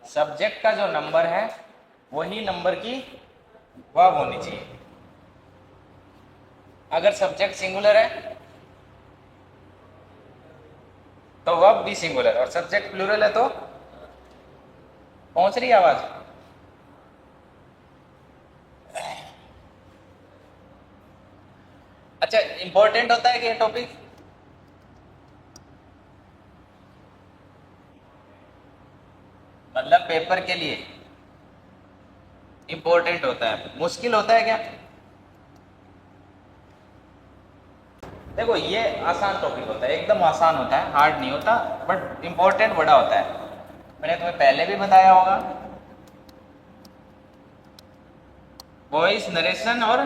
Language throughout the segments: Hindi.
सब्जेक्ट का जो नंबर है वही नंबर की वर्ब होनी चाहिए। अगर सब्जेक्ट सिंगुलर है तो वर्ब भी सिंगुलर, और सब्जेक्ट प्लूरल है तो पहुंच रही है आवाज? अच्छा, इंपॉर्टेंट होता है कि ये टॉपिक? मतलब पेपर के लिए इंपॉर्टेंट होता है, मुश्किल होता है क्या? देखो ये आसान टॉपिक होता है, एकदम आसान होता है, हार्ड नहीं होता, बट इंपॉर्टेंट बड़ा होता है। मैंने तुम्हें पहले भी बताया होगा। वॉइस नरेशन और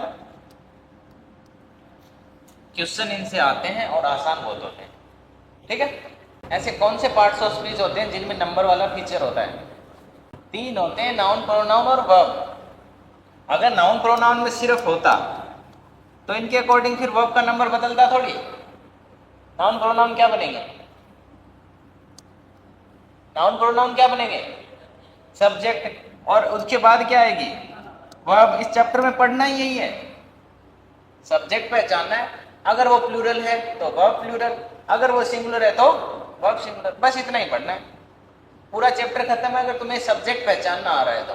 क्वेश्चन इनसे आते हैं और आसान बहुत होते हैं। ठीक है। ऐसे कौन से पार्ट्स ऑफ स्पीच होते हैं जिनमें नंबर वाला फीचर होता है? 3 होते हैं, नाउन, प्रोनाउन और वर्ब। अगर नाउन प्रोनाउन में सिर्फ होता तो इनके अकॉर्डिंग फिर वर्ब का नंबर बदलता थोड़ी। नाउन प्रोनाउन क्या बनेंगे? नाउन प्रोनाउन क्या बनेंगे? सब्जेक्ट, और उसके बाद क्या आएगी? वर्ब। इस चैप्टर में पढ़ना ही यही है, सब्जेक्ट पहचानना है। अगर वो प्लूरल है तो वर्ब प्लूरल, अगर वो सिंगुलर है तो वर्ब सिंगुलर, बस इतना ही पढ़ना है। पूरा चैप्टर खत्म है अगर तुम्हें सब्जेक्ट पहचानना आ रहा है तो।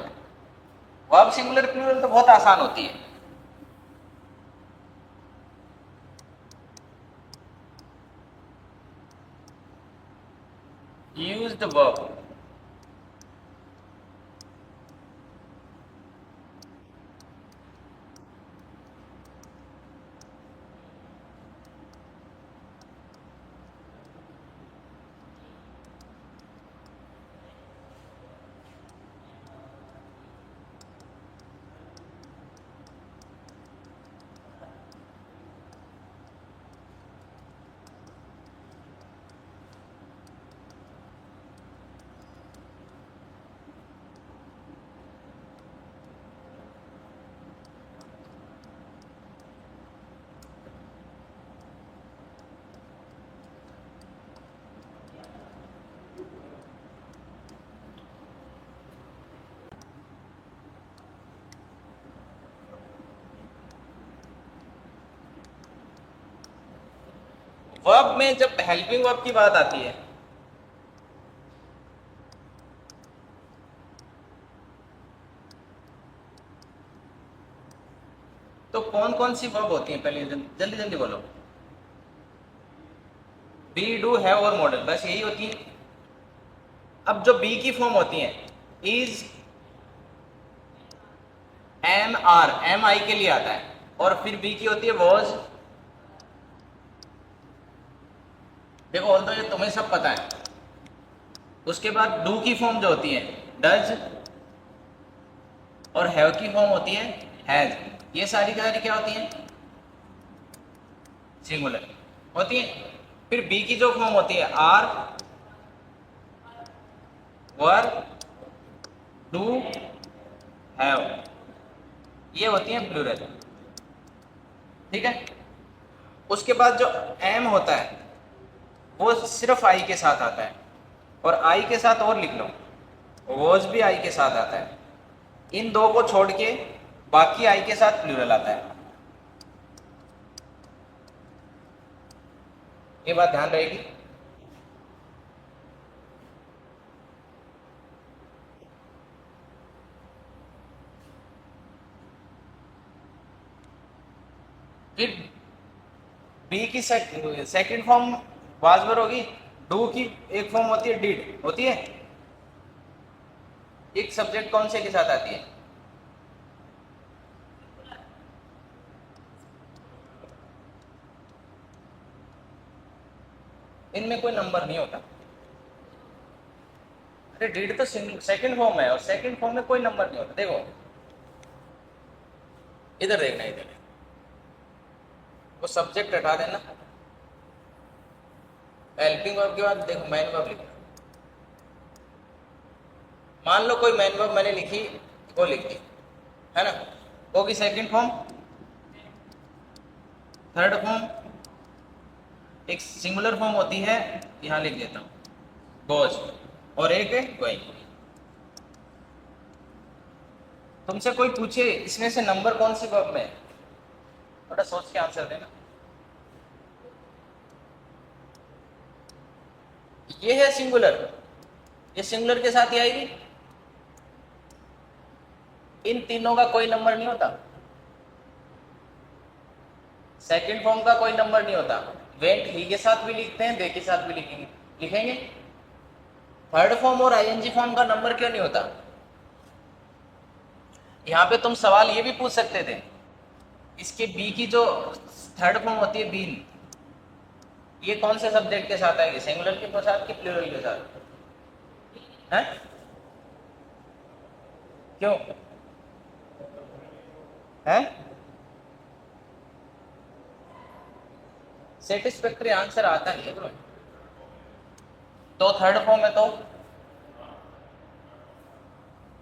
वर्ब सिंगुलर प्लूरल तो बहुत आसान होती है। यूज्ड वर्ब, वर्ब में जब हेल्पिंग वर्ब की बात आती है तो कौन कौन सी वर्ब होती है? पहले जल्दी जल्दी बोलो। बी, डू, हैव और मॉडल, बस यही होती है। अब जो बी की फॉर्म होती है, इज, एम, आर, एम आई के लिए आता है, और फिर बी की होती है वॉज। देखो ऑल तो ये तुम्हें सब पता है। उसके बाद डू की फॉर्म जो होती है डज, और हैव की फॉर्म होती है हैज। ये सारी की सारी क्या होती है? सिंगुलर होती है। फिर बी की जो फॉर्म होती है आर, वर, डू, हैव, ये होती है प्लूरल। ठीक है। उसके बाद जो एम होता है वो सिर्फ आई के साथ आता है, और आई के साथ और लिख लो, वॉज भी आई के साथ आता है। इन दो को छोड़ के बाकी आई के साथ प्लूरल आता है। ये बात ध्यान रहेगी। फिर बी की सेकंड फॉर्म वाजवर होगी। डू की एक फॉर्म होती है डिड, होती है। एक सब्जेक्ट कौन से के साथ आती है? इनमें कोई नंबर नहीं होता। अरे डिड तो सेकंड फॉर्म है, और सेकंड फॉर्म में कोई नंबर नहीं होता। देखो इधर देखना, इधर वो सब्जेक्ट हटा देना, हेल्पिंग वर्ब के बाद देखो मैन वर्ब लिखना। मान लो कोई मैन वर्ब मैंने लिखी, वो लिख दी, है ना, वो की सेकंड फॉर्म, थर्ड फॉर्म, एक सिंगुलर फॉर्म होती है, यहां लिख देता हूं गोज, और एक है गोइंग। तुमसे कोई पूछे इसमें से नंबर कौन सी वर्ब में है, थोड़ा सोच के आंसर देना। ये है सिंगुलर, ये सिंगुलर के साथ ही आएगी। इन तीनों का कोई नंबर नहीं होता, सेकंड फॉर्म का कोई नंबर नहीं होता। वेंट ही के साथ भी लिखते हैं, दे के साथ भी लिखेंगे। थर्ड फॉर्म और आईएनजी फॉर्म का नंबर क्यों नहीं होता? यहां पे तुम सवाल ये भी पूछ सकते थे, इसके बी की जो थर्ड फॉर्म होती है बीन, ये कौन से सब्जेक्ट के साथ आएगी, सिंगुलर के साथ कि प्लूरल के साथ है? क्यों है? सेटिस्फैक्टरी आंसर आता नहीं है ब्रो। तो थर्ड फॉर्म में तो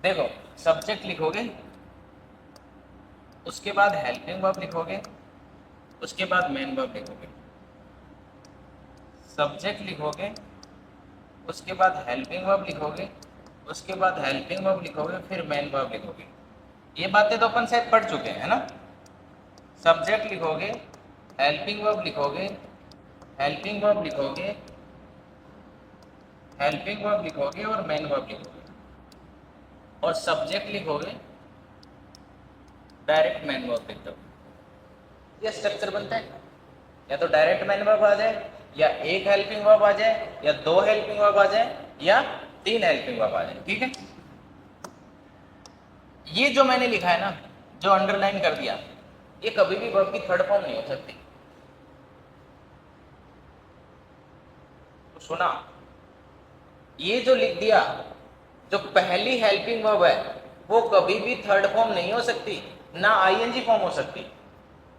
देखो सब्जेक्ट लिखोगे, उसके बाद हेल्पिंग वर्ब लिखोगे, उसके बाद मेन वर्ब लिखोगे। सब्जेक्ट लिखोगे, उसके बाद हेल्पिंग वर्ब लिखोगे, उसके बाद हेल्पिंग वर्ब लिखोगे, फिर मेन वर्ब लिखोगे। ये बातें तो अपन शायद पढ़ चुके हैं ना। सब्जेक्ट लिखोगे, हेल्पिंग वर्ब लिखोगे, हेल्पिंग वर्ब लिखोगे, हेल्पिंग वर्ब लिखोगे और मेन वर्ब लिखोगे, और सब्जेक्ट लिखोगे, डायरेक्ट मेन वर्ब लिख दो। ये स्ट्रक्चर बनता है। या तो डायरेक्ट मेन वर्ब आ जाए, या एक हेल्पिंग वर्ब आ जाए, या दो हेल्पिंग वर्ब आ जाए, या तीन हेल्पिंग वर्ब आ जाए। ठीक है, ये जो मैंने लिखा है ना, जो अंडरलाइन कर दिया, ये कभी भी वर्ब की थर्ड फॉर्म नहीं हो सकती। तो सुना, ये जो लिख दिया, जो पहली हेल्पिंग वर्ब है वो कभी भी थर्ड फॉर्म नहीं हो सकती, ना आईएनजी फॉर्म हो सकती।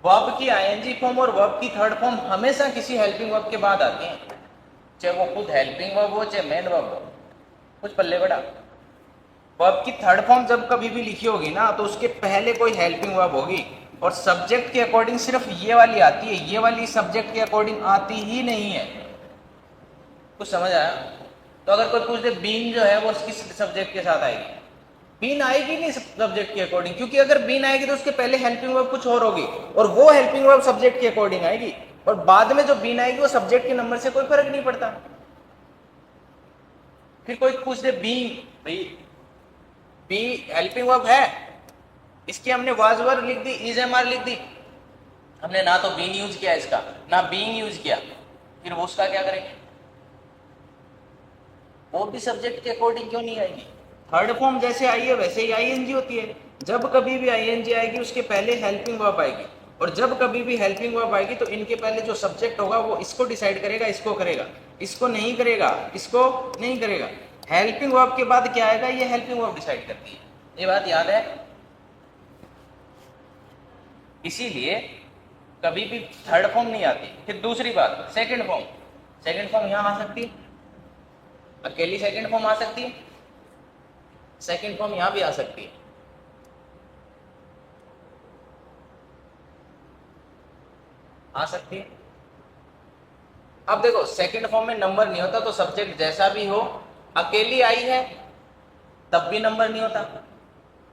वर्ब की आईएनजी फॉर्म और वर्ब की थर्ड फॉर्म हमेशा किसी हेल्पिंग वर्ब के बाद आती हैं, चाहे वो खुद हेल्पिंग वर्ब हो चाहे मेन वर्ब हो, कुछ पल्ले बड़ा। वर्ब की थर्ड फॉर्म जब कभी भी लिखी होगी ना, तो उसके पहले कोई हेल्पिंग वर्ब होगी, और सब्जेक्ट के अकॉर्डिंग सिर्फ ये वाली आती है, ये वाली सब्जेक्ट के अकॉर्डिंग आती ही नहीं है। कुछ समझ आया? तो अगर कोई पूछ दे बीन जो है वो किस सब्जेक्ट के साथ आएगी, बीन आएगी नहीं सब्जेक्ट के अकॉर्डिंग, क्योंकि अगर बीन आएगी तो उसके पहले हेल्पिंग वर्ब कुछ और होगी, और वो हेल्पिंग वर्ब सब्जेक्ट के अकॉर्डिंग आएगी, और बाद में जो बीन आएगी वो सब्जेक्ट के नंबर से कोई फर्क नहीं पड़ता। फिर कोई पूछ दे बीन, भाई बी हेल्पिंग वर्ब है, इसकी हमने वाज वर्ब लिख दी, इज एम आर लिख दी, हमने ना तो बीन यूज किया इसका, ना बीइंग यूज किया, फिर वो उसका क्या करेंगे? वो भी सब्जेक्ट के अकॉर्डिंग क्यों नहीं आएगी? थर्ड फॉर्म जैसे आई है वैसे ही आईएनजी होती है। जब कभी भी आईएनजी आएगी उसके पहले हेल्पिंग वर्ब आएगी, और जब कभी भी हेल्पिंग वर्ब आएगी तो इनके पहले जो सब्जेक्ट होगा वो इसको डिसाइड करेगा, इसको करेगा, इसको नहीं करेगा, इसको नहीं करेगा। हेल्पिंग वर्ब के बाद क्या आएगा, ये हेल्पिंग वर्ब डिसाइड करती है। ये बात याद है? इसीलिए कभी भी थर्ड फॉर्म नहीं आती। फिर दूसरी बात, सेकंड फॉर्म। सेकंड फॉर्म यहां आ सकती है, अकेली सेकंड फॉर्म आ सकती है, सेकंड फॉर्म यहां भी आ सकती है। आ सकती है। अब देखो सेकंड फॉर्म में नंबर नहीं होता, तो सब्जेक्ट जैसा भी हो, अकेली आई है तब भी नंबर नहीं होता।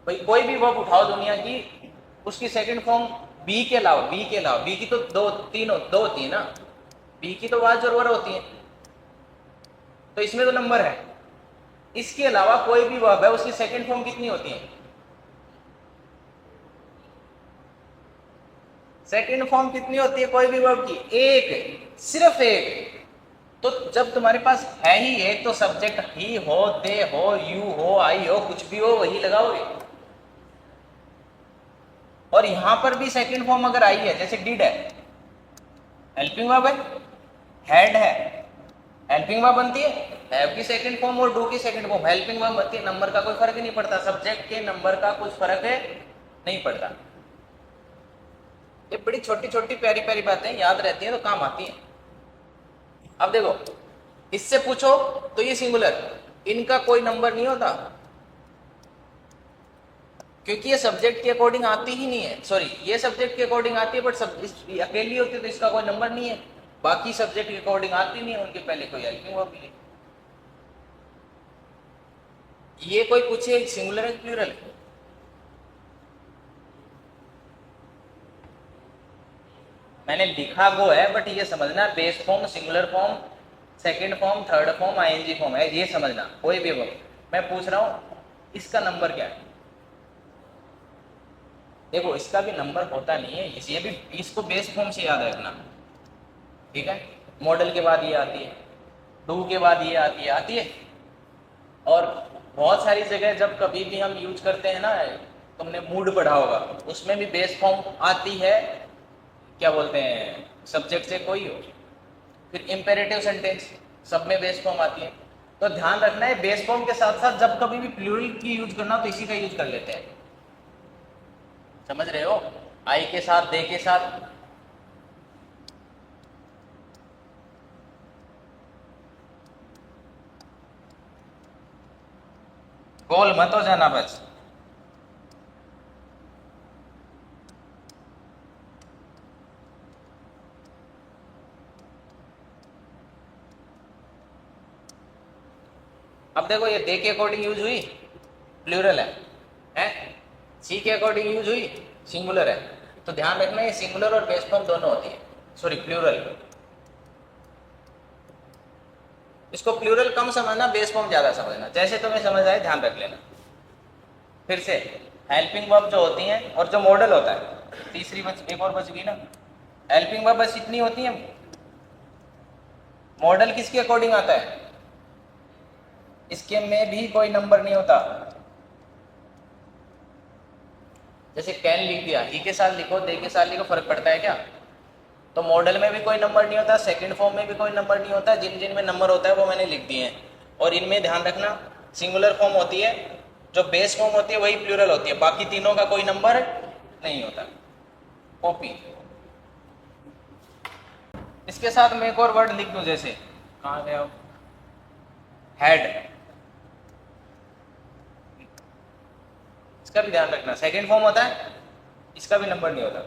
भाई कोई भी वर्ब उठाओ दुनिया की, उसकी सेकंड फॉर्म बी के अलावा, बी की तो दो होती है ना, बी की तो वाज और वर होती है, तो इसमें तो नंबर है। इसके अलावा कोई भी वर्ब है उसकी सेकंड फॉर्म कितनी होती है? सेकंड फॉर्म कितनी होती है कोई भी वर्ब की? एक, सिर्फ एक। तो जब तुम्हारे पास है ही एक, तो सब्जेक्ट ही हो, दे हो, यू हो, आई हो, कुछ भी हो वही लगाओगे। और यहां पर भी सेकंड फॉर्म अगर आई है, जैसे डिड है, हेल्पिंग वर्ब है, हैड है, हेल्पिंग वर्ब बनती है, हैव की सेकंड फॉर्म और डू की सेकंड फॉर्म हेल्पिंग वर्ब बनती है। नंबर का कोई फर्क नहीं पड़ता, सब्जेक्ट के नंबर का कुछ फर्क है नहीं पड़ता। ये बड़ी छोटी छोटी प्यारी प्यारी बातें याद रहती हैं तो काम आती हैं। अब देखो इससे पूछो तो ये सिंगुलर, इनका कोई नंबर नहीं होता, क्योंकि ये सब्जेक्ट के अकॉर्डिंग आती ही नहीं है। सॉरी, ये सब्जेक्ट के अकॉर्डिंग आती है, बट अकेली होती है तो इसका कोई नंबर नहीं है। बाकी सब्जेक्ट के अकॉर्डिंग आती नहीं है, उनके पहले कोई हेल्पिंग वर्ब नहीं। ये कोई पूछे सिंगुलर है प्लूरल है? मैंने लिखा वो है, बट ये समझना base form, singular form, second form, third form, ING form है, ये समझना। कोई भी वो मैं पूछ रहा हूँ इसका नंबर क्या है। देखो इसका भी नंबर होता नहीं है, ये भी इसको बेस फॉर्म से याद रखना, ठीक है। मॉडल के बाद ये आती है, डू के बाद ये आती है। और बहुत सारी जगह जब कभी भी हम यूज करते हैं ना, तुमने मूड पढ़ा होगा, उसमें भी बेस फॉर्म आती है, क्या बोलते हैं, सब्जेक्ट से कोई हो। फिर इम्पेरेटिव सेंटेंस, सब में बेस फॉर्म आती है। तो ध्यान रखना है बेस फॉर्म के साथ साथ जब कभी भी प्लूरल की यूज करना तो इसी का यूज कर लेते हैं, समझ रहे हो, आई के साथ, दे के साथ। गोल मत हो जाना बस। अब देखो ये दे के अकॉर्डिंग यूज हुई, प्लूरल है, सी के अकॉर्डिंग यूज हुई, सिंगुलर है। तो ध्यान रखना ये सिंगुलर और बेस फॉर्म दोनों होती है, सॉरी प्लूरल। इसको प्लूरल कम समझना, बेस फॉर्म ज्यादा समझना, जैसे तुम्हें समझ आए ध्यान रख लेना। फिर से हेल्पिंग वर्ब जो होती हैं और जो मॉडल होता है, तीसरी बच, एक और बच गई ना। हेल्पिंग वर्ब बस इतनी होती है, मॉडल किसके अकॉर्डिंग आता है, इसके में भी कोई नंबर नहीं होता। जैसे कैन लिख दिया, ही के साथ लिखो, दे के साथ लिखो, फर्क पड़ता है क्या। तो मॉडल में भी कोई नंबर नहीं होता, सेकंड फॉर्म में भी कोई नंबर नहीं होता, जिन जिन में नंबर होता है वो मैंने लिख दिए हैं। और इनमें ध्यान रखना सिंगुलर फॉर्म होती है, जो बेस फॉर्म होती है वही प्लूरल होती है, बाकी तीनों का कोई नंबर नहीं होता। कॉपी। इसके साथ मैं एक और वर्ड लिख दूं, जैसे कहाँ गया, हेड, इसका भी ध्यान रखना सेकंड फॉर्म होता है, इसका भी नंबर नहीं होता।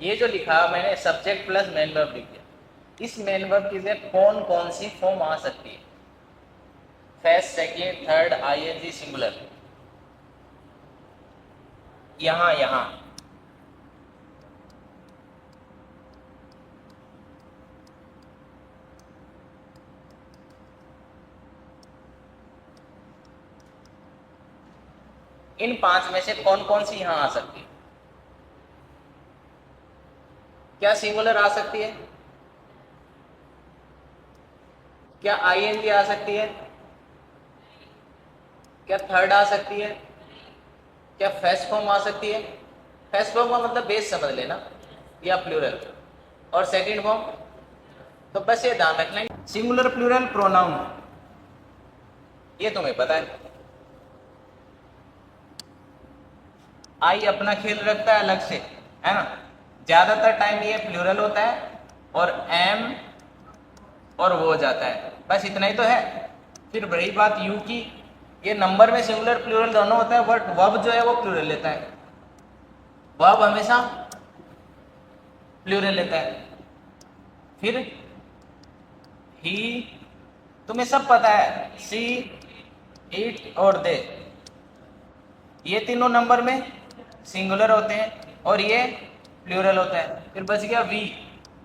ये जो लिखा मैंने सब्जेक्ट प्लस मेन वर्ब लिख दिया, इस मेन वर्ब की जगह कौन कौन सी फॉर्म आ सकती है, first, second, third, ING, singular. यहां यहां इन पांच में से कौन कौन सी यहां आ सकती है। क्या सिंगुलर आ सकती है, क्या आईएनजी आ सकती है, क्या थर्ड आ सकती है, क्या फर्स्ट फॉर्म आ सकती है। फर्स्ट फॉर्म का मतलब बेस समझ लेना, या प्लूरल। और सेकंड फॉर्म, तो बस ये ध्यान रखना सिंगुलर प्लूरल प्रोनाउन, ये तुम्हें पता है। आई अपना खेल रखता है अलग से, है ना, ज्यादातर टाइम ये प्लूरल होता है, और एम और वो हो जाता है, बस इतना ही तो है। फिर रही बात यू की, ये नंबर में सिंगुलर प्लूरल दोनों होता है, बट वर्ब जो है वो प्लूरल लेता है, वर्ब हमेशा प्लूरल लेता है। फिर ही, तुम्हें सब पता है, सी, इट और दे, ये तीनों नंबर में सिंगुलर होते हैं और ये प्लूरल होता है। फिर बच गया वी,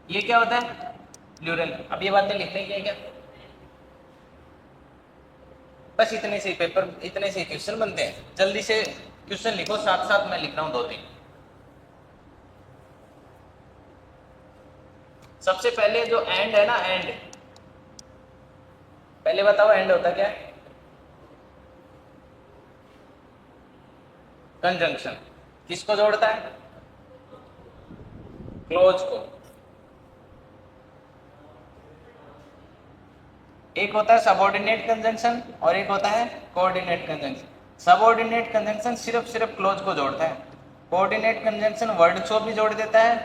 ये क्या होता है, प्लूरल। अब ये बातें लिखने की है क्या, बस इतने से पेपर, इतने से क्वेश्चन बनते हैं। जल्दी से क्वेश्चन लिखो, साथ साथ मैं लिख रहा हूं दो तीन। सबसे पहले जो एंड है ना, एंड, पहले बताओ एंड होता क्या है, कंजंक्शन। किसको जोड़ता है, क्लोज को। एक होता है सबऑर्डिनेट कंजंक्शन और एक होता है कोऑर्डिनेट कंजंक्शन। सबऑर्डिनेट कंजंक्शन सिर्फ क्लोज को जोड़ता है, कोऑर्डिनेट कंजंक्शन वर्ड्स को भी जोड़ देता है,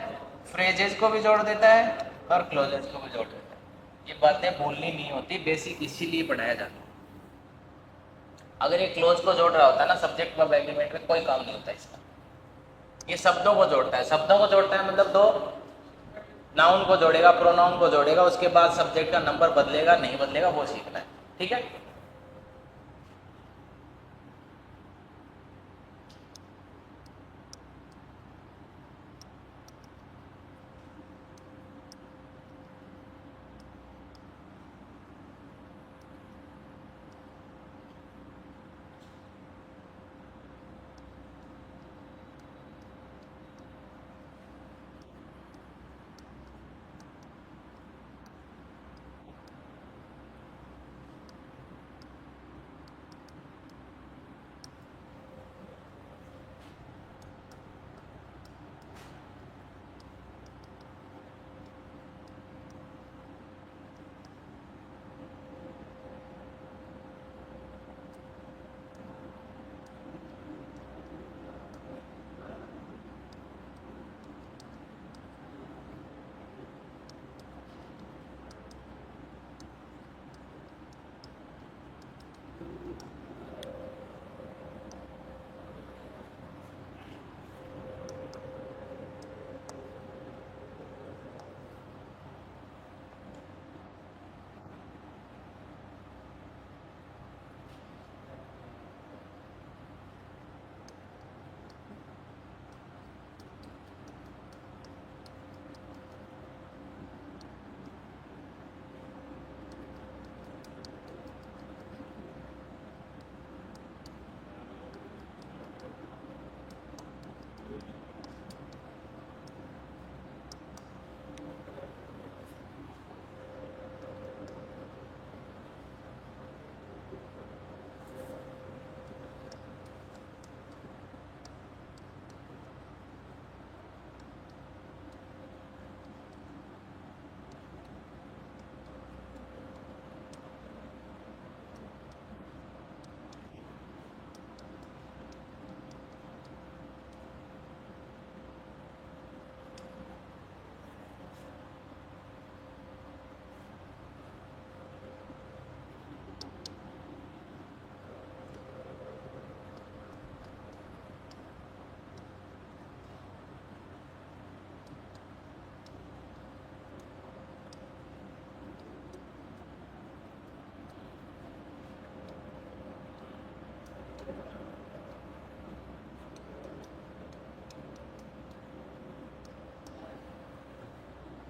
फ्रेजेस को भी जोड़ देता है और क्लोजेस को भी जोड़ देता है। ये बातें भूलनी नहीं होती, बेसिक इसीलिए पढ़ाया जाता है। अगर ये क्लोज को जोड़ रहा होता है ना सब्जेक्ट वर्ब एग्रीमेंट में, कोई काम नहीं होता इसका। ये शब्दों को जोड़ता है, शब्दों को जोड़ता है मतलब दो नाउन को जोड़ेगा, प्रोनाउन को जोड़ेगा, उसके बाद सब्जेक्ट का नंबर बदलेगा नहीं बदलेगा वो सीखना है, ठीक है।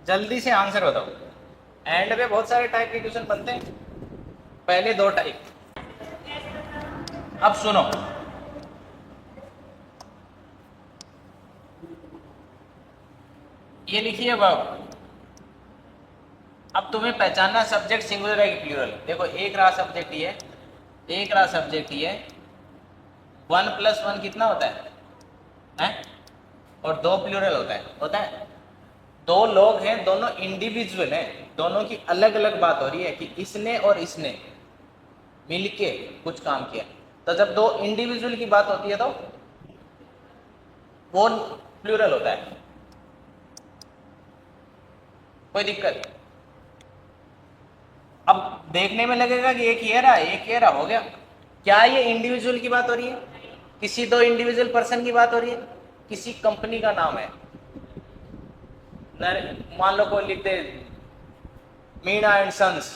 जल्दी से आंसर बताओ। एंड पे बहुत सारे टाइप के क्वेश्चन बनते हैं, पहले दो टाइप। अब सुनो, ये लिखिए वर्ब। अब तुम्हें पहचानना सब्जेक्ट सिंगुलर है कि प्लूरल। देखो एक रहा सब्जेक्ट ये, एक रहा सब्जेक्ट ये, 1+1 कितना होता है? और दो प्लूरल होता है। दो लोग हैं, दोनों इंडिविजुअल हैं, दोनों की अलग अलग बात हो रही है कि इसने और इसने मिलके कुछ काम किया। तो जब दो इंडिविजुअल की बात होती है तो वो प्लूरल होता है। कोई दिक्कत? अब देखने में लगेगा कि एक ये रहा, एक ये रहा, हो गया। क्या ये इंडिविजुअल की बात हो रही है? किसी दो इंडिविजुअल पर्सन की बात हो रही है? किसी कंपनी का नाम है? मान लो कोई लिख दे मीना एंड सन्स,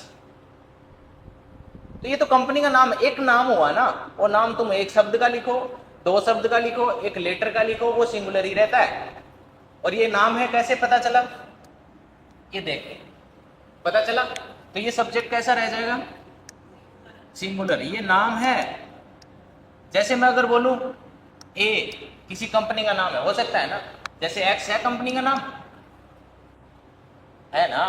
तो ये तो कंपनी का नाम है, एक नाम हुआ ना। वो नाम तुम एक शब्द का लिखो, दो शब्द का लिखो, एक लेटर का लिखो, वो सिंगुलर ही रहता है। और ये नाम है, कैसे पता चला? ये देख पता चला। तो ये सब्जेक्ट कैसा रह जाएगा? सिंगुलर। ये नाम है। जैसे मैं अगर बोलूं ए, किसी कंपनी का नाम है, हो सकता है ना। जैसे एक्स है कंपनी का नाम, है ना।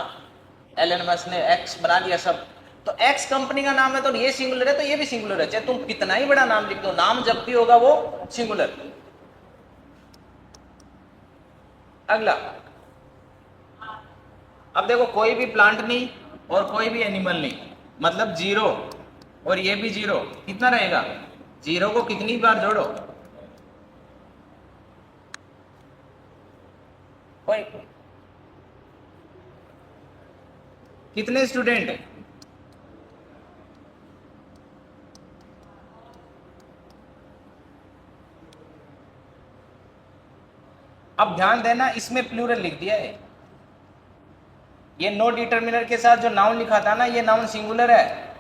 एलन मस्क ने एक्स बना दिया सब, तो एक्स कंपनी का नाम है, तो ये सिंगुलर है, तो ये भी सिंगुलर है। चाहे तुम कितना ही बड़ा नाम लिख दो, नाम जब भी होगा वो सिंगुलर। अगला, अब देखो कोई भी प्लांट नहीं और कोई भी एनिमल नहीं, मतलब जीरो, और ये भी जीरो, कितना रहेगा? जीरो को कितनी बार जोड़ो? कोई कितने स्टूडेंट? अब ध्यान देना, इसमें प्लूरल लिख दिया है। ये नो डिटर्मिनर के साथ जो नाउन लिखा था ना, ये नाउन सिंगुलर है।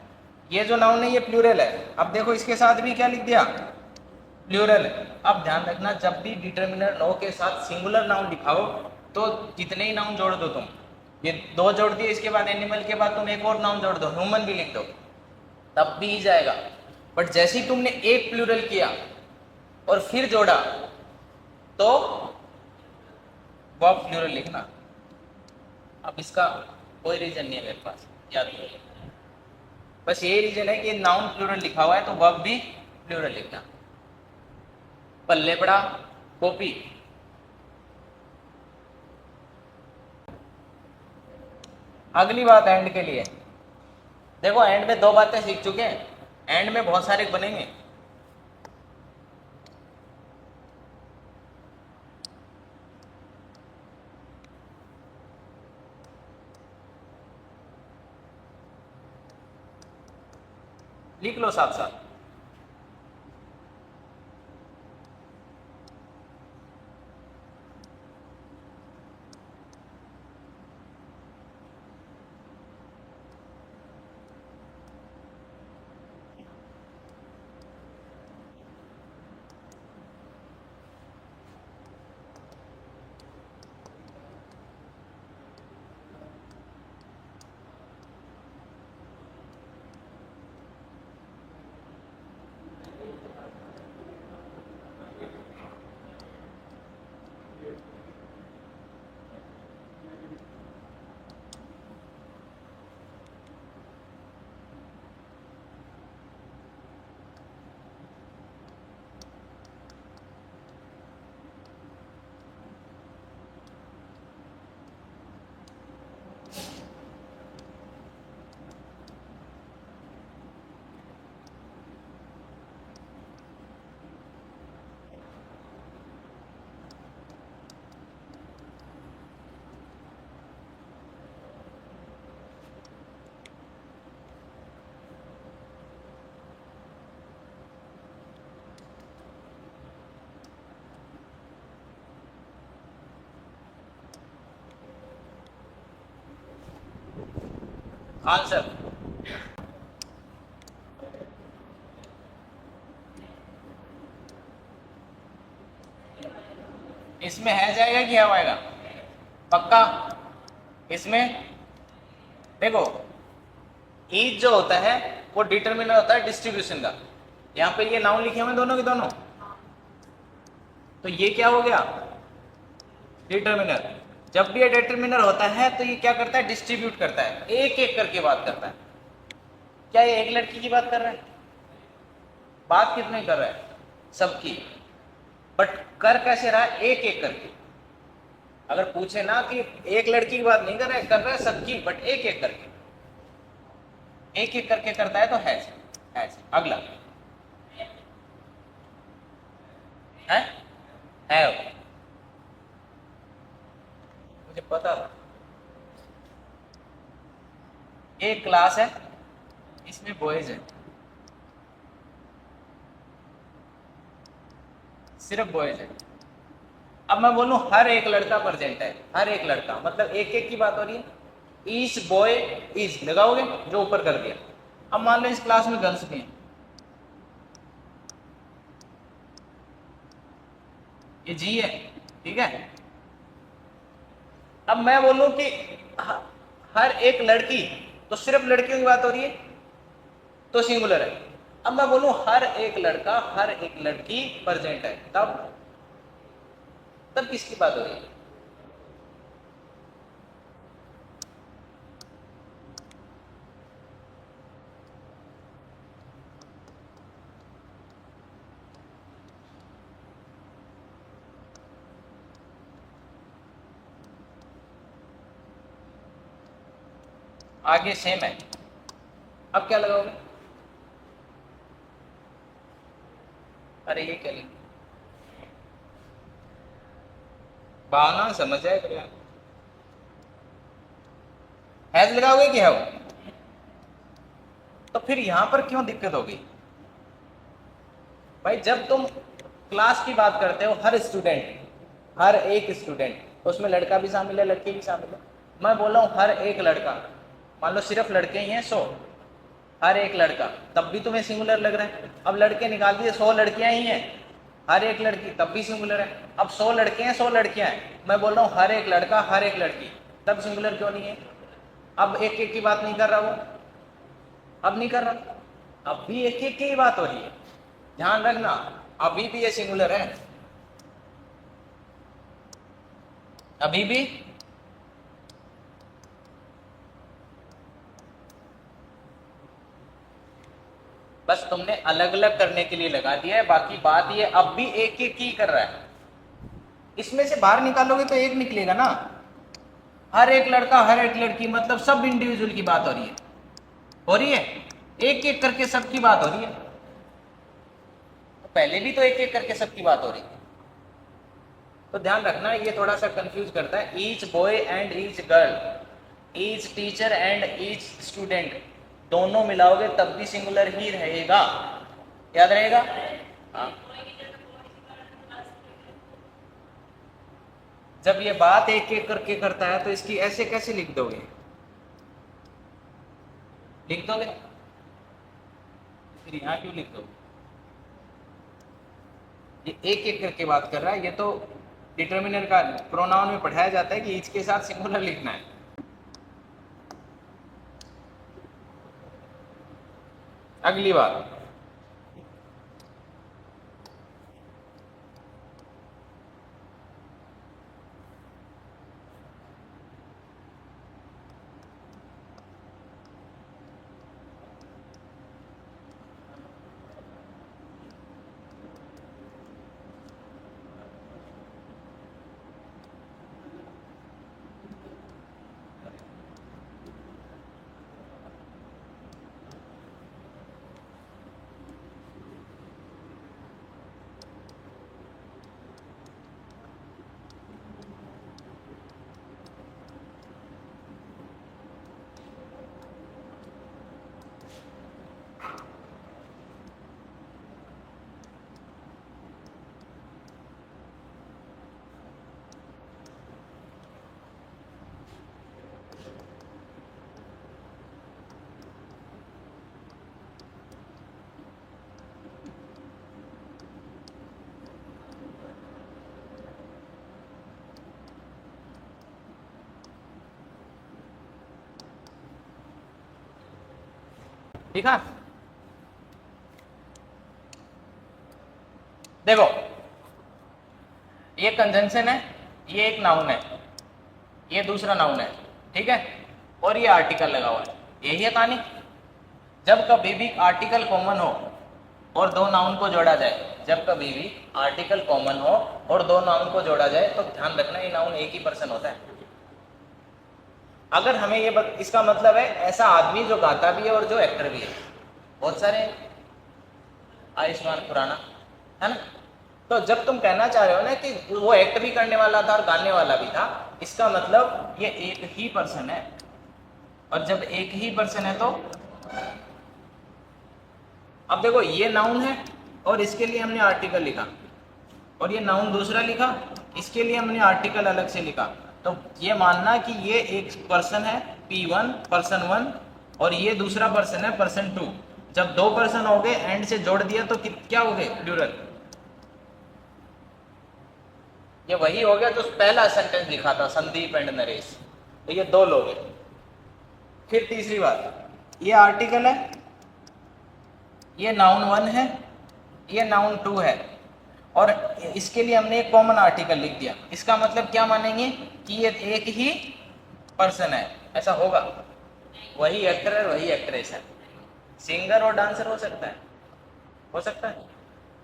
ये जो नाउन है ये प्लूरल है। अब देखो इसके साथ भी क्या लिख दिया? प्लूरल। अब ध्यान रखना, जब भी डिटर्मिनर नो के साथ सिंगुलर नाउन लिखाओ तो जितने ही नाउन जोड़ दो तुम, ये दो जोड़ दिए, इसके बाद एनिमल के बाद तुम एक और नाउन जोड़ दो, ह्यूमन भी लिख दो, तब भी ही जाएगा। बट जैसे ही तुमने एक प्लूरल किया और फिर जोड़ा तो वर्ब प्लूरल लिखना। अब इसका कोई रीजन नहीं है मेरे पास, याद रखो। बस यही रीजन है कि नाउन प्लूरल लिखा हुआ है तो वर्ब भी प्लूरल लिखना। पल्ले पड़ा कॉपी। अगली बात एंड के लिए। देखो एंड में दो बातें सीख चुके हैं, एंड में बहुत सारे बनेंगे। लिख लो साथ साथ। आंसर इसमें है जाएगा कि है आएगा? पक्का? इसमें देखो ईच जो होता है वो डिटरमिनर होता है डिस्ट्रीब्यूशन का। यहाँ पे ये नाउन लिखे हुए दोनों के दोनों, तो ये क्या हो गया डिटरमिनर। जब भी ये डिटरमिनर होता है तो ये क्या करता है डिस्ट्रीब्यूट करता है, एक एक करके बात करता है। क्या ये एक लड़की की बात कर रहा है? बात कितने कर रहा है? सबकी। बट कर कैसे रहा है? एक एक करके। अगर पूछे ना कि एक लड़की की बात नहीं कर रहा है सबकी, बट एक एक करके, एक एक करके करता है तो हैज। हैज। अगला है हैव। मुझे पता था। एक क्लास है, इसमें बॉयज है, सिर्फ बॉयज है। अब मैं बोलूं हर एक लड़का प्रेजेंट है, हर एक लड़का मतलब एक एक की बात हो रही है। ईच बॉय इज लगाओगे जो ऊपर कर दिया। अब मान लो इस क्लास में गर्ल्स भी हैं, ये जी है, ठीक है। अब मैं बोलूं कि हर एक लड़की, तो सिर्फ लड़कियों की बात हो रही है तो सिंगुलर है। अब मैं बोलूं हर एक लड़का हर एक लड़की प्रेजेंट है, तब तब किसकी बात हो रही है? आगे सेम है। अब क्या लगाओगे? अरे ये क्या लिखा, भावना समझ आए करिए। हैज लगाओगे कि हैव? तो फिर यहां पर क्यों दिक्कत होगी भाई? जब तुम क्लास की बात करते हो, हर स्टूडेंट, हर एक स्टूडेंट, उसमें लड़का भी शामिल है लड़की भी शामिल है। मैं बोल रहा हूं हर एक लड़का, मान लो सिर्फ लड़के ही हैं 100, हर एक लड़का, तब भी तुम्हें सिंगुलर लग रहा है। अब लड़के निकाल दिए, 100 लड़कियां ही हैं, हर एक लड़की, तब भी सिंगुलर है। अब 100 लड़के हैं 100 लड़कियां हैं, मैं बोल रहा हूँ हर एक लड़का हर एक लड़की, तब सिंगुलर क्यों नहीं है? अब एक एक की बात नहीं कर रहा वो, अब नहीं कर रहा, अब भी एक एक की बात हो रही है। ध्यान रखना, अभी भी ये सिंगुलर है, अभी भी। बस तुमने अलग अलग करने के लिए लगा दिया है, बाकी बात ये अब भी एक एक ही कर रहा है। इसमें से बाहर निकालोगे तो एक निकलेगा ना। हर एक लड़का हर एक लड़की मतलब सब इंडिविजुअल की बात हो रही है, हो रही है, एक एक करके सबकी बात हो रही है। तो पहले भी तो एक एक करके सबकी बात हो रही है। तो ध्यान रखना, ये थोड़ा सा कंफ्यूज करता है। Each boy and each girl, each teacher and each student, दोनों मिलाओगे तब भी सिंगुलर ही रहेगा, याद रहेगा। हाँ, जब ये बात एक एक करके करता है तो इसकी ऐसे कैसे लिख दोगे? लिख दोगे? फिर यहाँ क्यों लिख दोगे? ये एक एक करके बात कर रहा है, ये तो डिटर्मिनर का प्रोनाउन में पढ़ाया जाता है कि ईच के साथ सिंगुलर लिखना है। अगली बात, लिखा? देखो ये कंजंक्शन है, ये एक नाउन है, ये दूसरा नाउन है, ठीक है, और ये आर्टिकल लगा हुआ है। यही है कहानी। जब कभी भी आर्टिकल कॉमन हो और दो नाउन को जोड़ा जाए, जब कभी भी आर्टिकल कॉमन हो और दो नाउन को जोड़ा जाए तो ध्यान रखना ये नाउन एक ही पर्सन होता है। अगर हमें ये इसका मतलब है ऐसा आदमी जो गाता भी है और जो एक्टर भी है, बहुत सारे, आयुष्मान खुराना है ना। तो जब तुम कहना चाह रहे हो ना कि वो एक्ट भी करने वाला था और गाने वाला भी था, इसका मतलब ये एक ही पर्सन है। और जब एक ही पर्सन है तो अब देखो ये नाउन है और इसके लिए हमने आर्टिकल लिखा, और ये नाउन दूसरा लिखा, इसके लिए हमने आर्टिकल अलग से लिखा। तो ये मानना कि ये एक पर्सन है P1 पर्सन 1 और ये दूसरा पर्सन है पर्सन 2। जब दो पर्सन हो गए एंड से जोड़ दिया तो क्या हो गए? प्लूरल। ये वही हो गया जो पहला सेंटेंस लिखा था, संदीप एंड नरेश। तो ये दो लोग हैं। फिर तीसरी बात, ये आर्टिकल है, ये नाउन 1 है, ये नाउन 2 है, और इसके लिए हमने एक कॉमन आर्टिकल लिख दिया। इसका मतलब क्या मानेंगे कि ये एक ही पर्सन है। ऐसा होगा? वही एक्टर है, वही एक्ट्रेस है। सिंगर और डांसर हो सकता है, हो सकता है।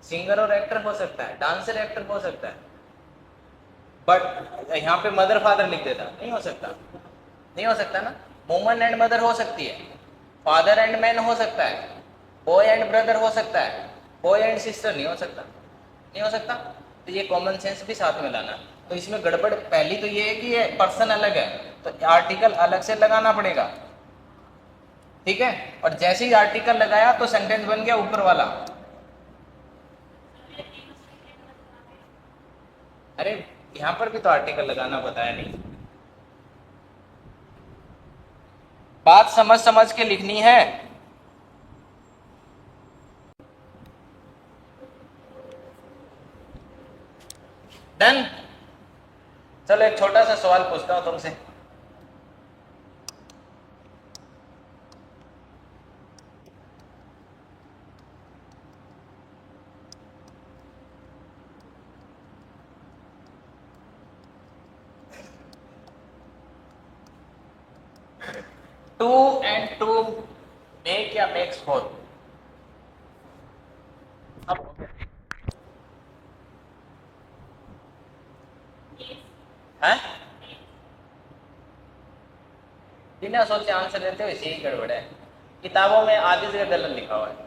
सिंगर और एक्टर हो सकता है, डांसर एक्टर हो सकता है, बट यहाँ पे मदर फादर लिख देता, नहीं हो सकता। नहीं हो सकता ना। वुमन एंड मदर हो सकती है, फादर एंड मैन हो सकता है, बॉय एंड ब्रदर हो सकता है, बॉय एंड सिस्टर नहीं हो सकता। नहीं हो सकता। तो ये कॉमन सेंस भी साथ में लाना। तो इसमें गड़बड़ पहली तो ये है कि ये पर्सन अलग है, तो आर्टिकल अलग से लगाना पड़ेगा, ठीक है। और जैसे ही आर्टिकल लगाया तो सेंटेंस बन गया ऊपर वाला। अरे यहां पर भी तो आर्टिकल लगाना बताया नहीं। बात समझ समझ के लिखनी है। डन। चलो एक छोटा सा सवाल पूछता हूं तुमसे। टू एंड टू मेक या मेक्स 4। अब है बिना सोचे आंसर देते हो, इसे ही गड़बड़ है। किताबों में आधी जगह गलत लिखा हुआ है।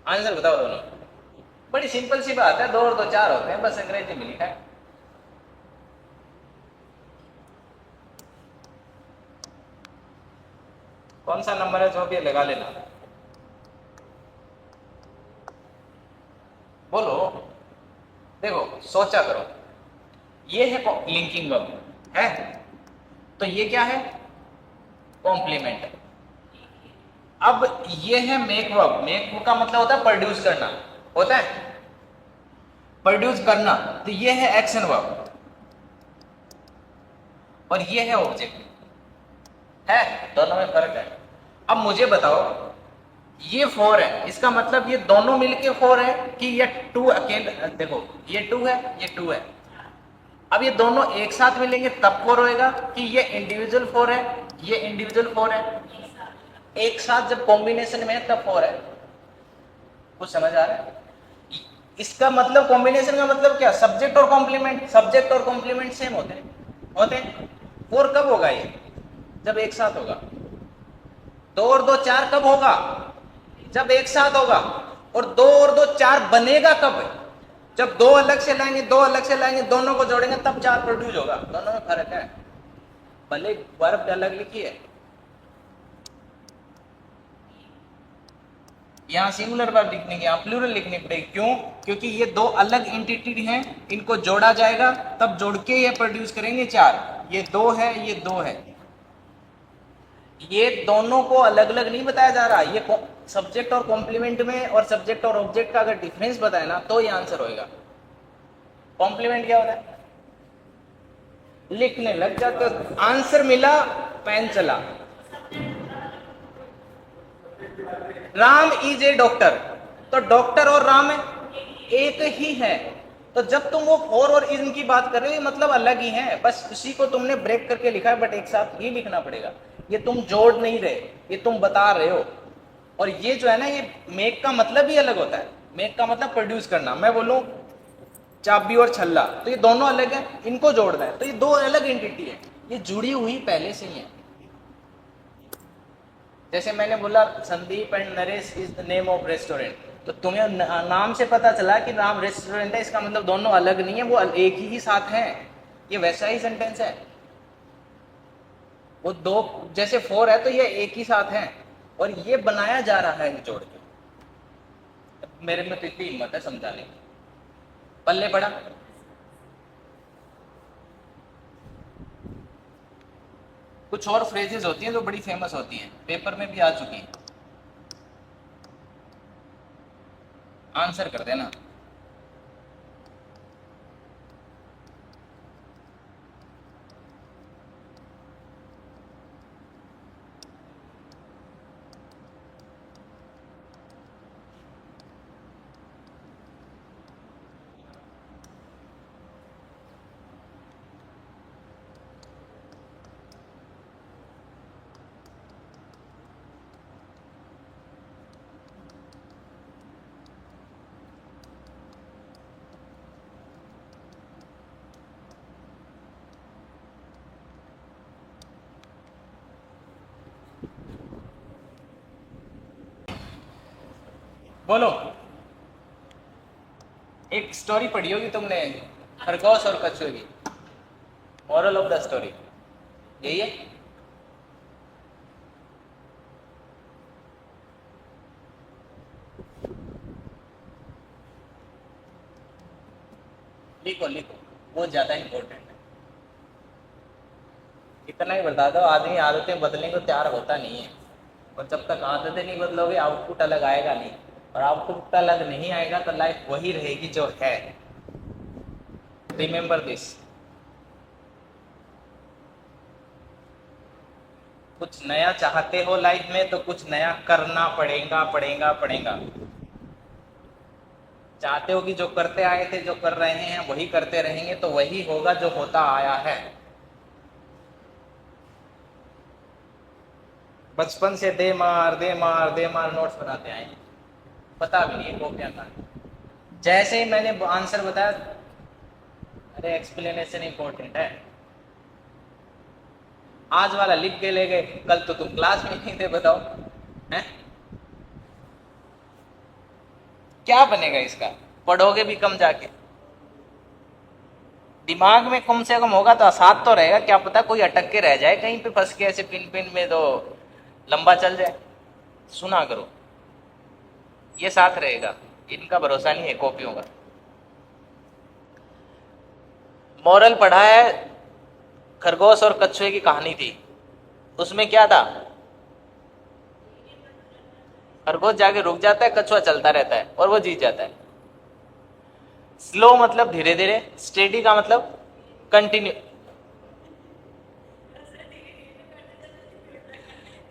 आंसर बताओ दोनों। बड़ी सिंपल सी बात है, 2 और 2 4 होते हैं, बस अंग्रेजी में लिखा है। कौन सा नंबर है जो भी लगा लेना। बोलो, देखो सोचा करो। ये है लिंकिंग वर्ब है, तो ये क्या है? कॉम्प्लीमेंट। अब ये है मेक वर्ब। मेक का मतलब होता है प्रोड्यूस करना, होता है प्रोड्यूस करना। तो ये है एक्शन वर्ब और ये है ऑब्जेक्ट। है, दोनों में फर्क है। अब मुझे बताओ, ये 4 है, इसका मतलब ये दोनों मिलके 4 है कि ये 2 अकेले? देखो ये 2 है, ये 2 है। अब ये दोनों एक साथ मिलेंगे तब 4 होएगा कि ये इंडिविजुअल 4 है, ये इंडिविजुअल 4 है। एक साथ जब कॉम्बिनेशन में है तब 4 है। कुछ समझ आ रहा है? इसका मतलब कॉम्बिनेशन का मतलब क्या? सब्जेक्ट और कॉम्प्लीमेंट। सब्जेक्ट और कॉम्प्लीमेंट सेम होते हैं। 4 कब होगा? ये जब एक साथ होगा। 2 और 2 4 कब होगा? जब एक साथ होगा। और 2 और 2 4 बनेगा कब? जब 2 अलग से लाएंगे, 2 अलग से लाएंगे, दोनों को जोड़ेंगे तब 4 प्रोड्यूस होगा। दोनों में फर्क है, भले वर्ब अलग लिखी है। यहाँ सिंगुलर वर्ब लिखने की, यहाँ प्लूरल लिखनी पड़ेगी। क्यों? क्योंकि ये 2 अलग एंटिटी हैं, इनको जोड़ा जाएगा तब जोड़ के ये प्रोड्यूस करेंगे 4। ये 2 है, ये 2 है। ये दोनों को अलग अलग नहीं बताया जा रहा, ये सब्जेक्ट और कॉम्प्लीमेंट में और सब्जेक्ट और ऑब्जेक्ट का अगर डिफरेंस बताए ना तो ये आंसर होएगा। कॉम्प्लीमेंट क्या होता है? लिखने लग जाते हो, आंसर मिला, पेन चला। राम इज ए डॉक्टर, तो डॉक्टर और राम एक ही है। तो जब तुम वो फॉर और इज की बात कर रहे हो, मतलब अलग ही है, बस उसी को तुमने ब्रेक करके लिखा है, बट एक साथ ही लिखना पड़ेगा। ये तुम जोड़ नहीं रहे, ये तुम बता रहे हो। और ये जो है ना, ये मेक का मतलब ही अलग होता है। मेक का मतलब प्रोड्यूस करना। मैं बोलूं चाबी और छल्ला, तो ये दोनों अलग है, इनको जोड़ना है, तो ये दो अलग एंटिटी है, ये जुड़ी हुई पहले से ही है। जैसे मैंने बोला Sandeep and Naresh is the name of restaurant, तो तुम्हें नाम से पता चला कि नाम रेस्टोरेंट है, इसका मतलब दोनों अलग नहीं है, वो एक ही साथ है। ये वैसा ही सेंटेंस है। वो दो जैसे फोर है तो ये एक ही साथ है, और ये बनाया जा रहा है जोड़ के। मेरे में तो इतनी हिम्मत है समझाने की। पल्ले पड़ा। कुछ और फ्रेजेस होती हैं जो बड़ी फेमस होती हैं, पेपर में भी आ चुकी हैं। आंसर कर देना। बोलो। एक स्टोरी पढ़ी होगी तुमने, खरगोश और कछुए की। मॉरल ऑफ द स्टोरी यही है। लिखो लिखो, वो ज्यादा इंपॉर्टेंट है। इतना ही बता दो, आदमी आदतें बदलने को तैयार होता नहीं है, और जब तक आदतें नहीं बदलोगे आउटपुट अलग आएगा नहीं, और आउटपुट अलग नहीं आएगा तो लाइफ वही रहेगी जो है। Remember this. कुछ नया चाहते हो लाइफ में तो कुछ नया करना पड़ेगा पड़ेगा पड़ेगा। चाहते हो कि जो करते आए थे, जो कर रहे हैं वही करते रहेंगे, तो वही होगा जो होता आया है। बचपन से दे मार दे मार दे मार नोट्स बनाते आए, पता भी नहीं है कॉपियां कहाँ। जैसे ही मैंने आंसर बताया, अरे एक्सप्लेनेशन इंपॉर्टेंट है। आज वाला लिख के ले गए, कल तो तुम क्लास में नहीं थे, बताओ हैं? क्या बनेगा इसका? पढ़ोगे भी कम जाके, दिमाग में कम से कम होगा तो साथ तो रहेगा, क्या पता कोई अटक के रह जाए कहीं पे फंस के ऐसे पिन पिन में, तो लंबा चल जाए। सुना करो, ये साथ रहेगा, इनका भरोसा नहीं है कॉपियों का। मॉरल पढ़ा है, खरगोश और कछुए की कहानी थी, उसमें क्या था? खरगोश जाके रुक जाता है, कछुआ चलता रहता है और वो जीत जाता है। स्लो मतलब धीरे धीरे, स्टेडी का मतलब कंटिन्यू।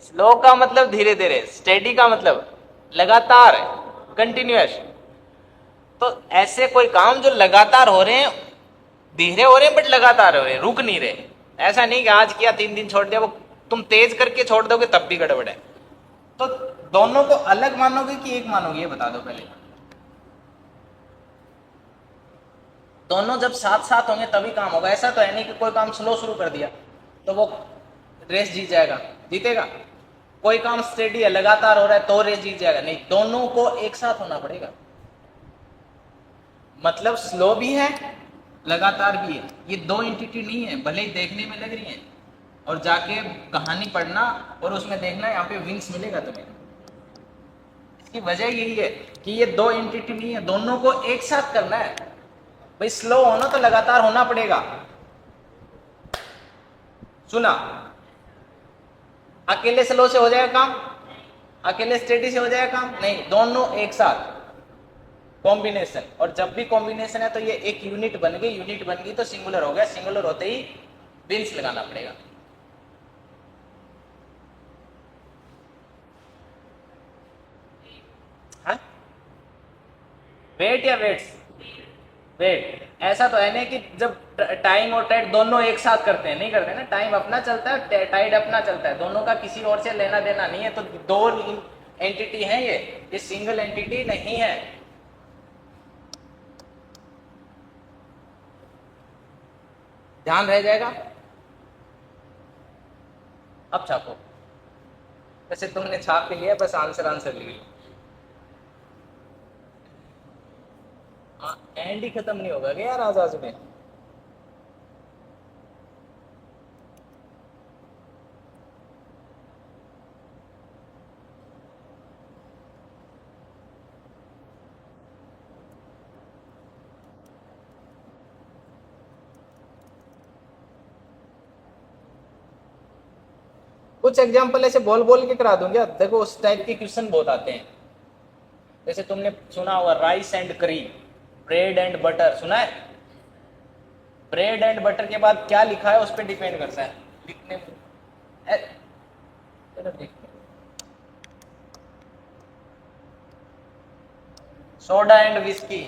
स्लो का मतलब धीरे धीरे, स्टेडी का मतलब लगातार, कंटिन्यूअस। तो ऐसे कोई काम जो लगातार हो रहे हैं, धीरे हो रहे हैं बट लगातार हो रहे हैं, रुक नहीं रहे। ऐसा नहीं कि आज किया 3 दिन छोड़ दिया, वो तुम तेज करके छोड़ दोगे तब भी गड़बड़ है। तो दोनों को अलग मानोगे कि एक मानोगे, ये बता दो पहले। दोनों जब साथ साथ होंगे तभी काम होगा। ऐसा तो है नहीं कि कोई काम स्लो शुरू कर दिया तो वो रेस जीत जाएगा, जीतेगा। कोई काम स्टेडी है, लगातार हो रहा है तो रेस जीत जाएगा, नहीं, दोनों को एक साथ होना पड़ेगा। मतलब स्लो भी है, लगातार भी है, ये दो एंटिटी नहीं है, भले ही देखने में लग रही है। और जाके कहानी पढ़ना और उसमें देखना, यहाँ पे विंग्स मिलेगा तुम्हें। इसकी वजह यही है कि ये दो एंटिटी नहीं है, दोनों को एक साथ करना है। भाई स्लो होना तो लगातार होना पड़ेगा। सुना? अकेले स्लो से हो जाएगा काम? अकेले स्टेडी से हो जाएगा काम? नहीं, दोनों एक साथ कॉम्बिनेशन। और जब भी कॉम्बिनेशन है तो ये एक यूनिट बन गई, यूनिट बन गई तो सिंगुलर हो गया, सिंगुलर होते ही बिन्स लगाना पड़ेगा। हाँ, वेट या वेट्स? वेट। ऐसा तो है नहीं कि जब टाइम और टाइड दोनों एक साथ करते हैं, नहीं करते ना, टाइम अपना चलता है, टाइड अपना चलता है, दोनों का किसी और से लेना देना नहीं है। तो दो एंटिटी है, ये सिंगल एंटिटी नहीं है। ध्यान रह जाएगा? अब छापो। वैसे तुमने छाप के लिया, बस आंसर आंसर लिख लो। एंड ही खत्म नहीं होगा क्या यार आज आज में? कुछ एग्जाम्पल ऐसे बोल बोल के करा दूंगा। देखो उस टाइप के क्वेश्चन बहुत आते हैं। जैसे तुमने सुना होगा rice and cream, bread and butter, सुना है? ब्रेड एंड बटर के बाद क्या लिखा है उस पर डिपेंड करता है लिखने में। चलो देखते हैं। सोडा एंड विस्की,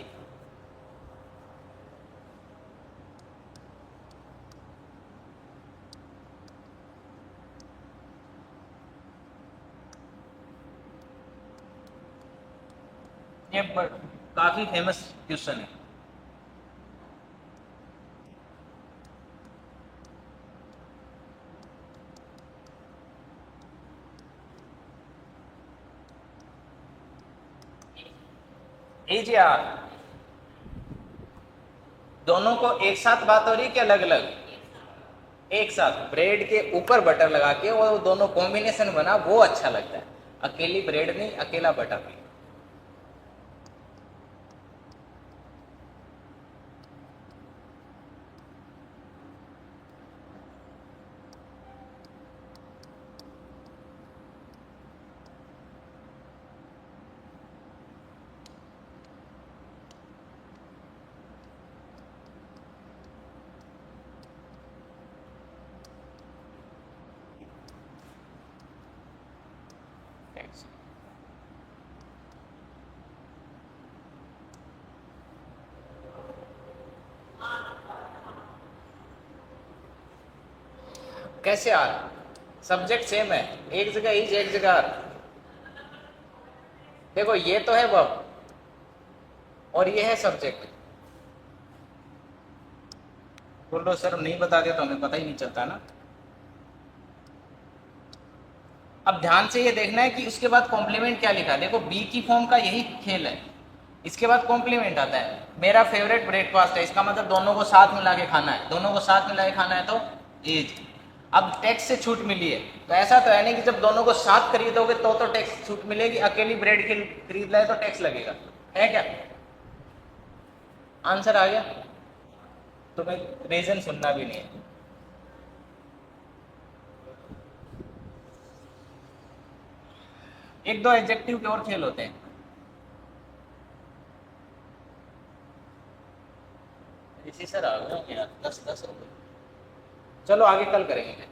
ये काफी फेमस क्वेश्चन है। यार दोनों को एक साथ बात हो रही है कि अलग अलग? एक साथ। ब्रेड के ऊपर बटर लगा के वो दोनों कॉम्बिनेशन बना, वो अच्छा लगता है। अकेली ब्रेड नहीं, अकेला बटर नहीं। कैसे आ रहा? सब्जेक्ट सेम है, एक जगह इज एक जगह आर। देखो ये तो है वर्ब और ये है सब्जेक्ट। बोलो सर नहीं बता दिया तो हमें पता ही नहीं चलता ना। अब ध्यान से ये देखना है कि उसके बाद कॉम्प्लीमेंट क्या लिखा है। देखो बी की फॉर्म का यही खेल है। इसके बाद कॉम्प्लीमेंट आता है, मेरा फेवरेट ब्रेकफास्ट है, इसका मतलब दोनों को साथ मिला के खाना है, दोनों को साथ मिला के खाना है तो एज। अब टैक्स से छूट मिली है तो ऐसा तो है नहीं कि जब दोनों को साथ खरीदोगे तो टैक्स छूट मिलेगी, अकेली ब्रेड खरीद लाए तो टैक्स लगेगा, है क्या? आंसर आ गया? तुम्हें रीजन सुनना भी नहीं है। एक दो एडजेक्टिव के और खेल होते हैं। इसी सर आ गया यार, 10 10 हो गए। चलो आगे कल करेंगे।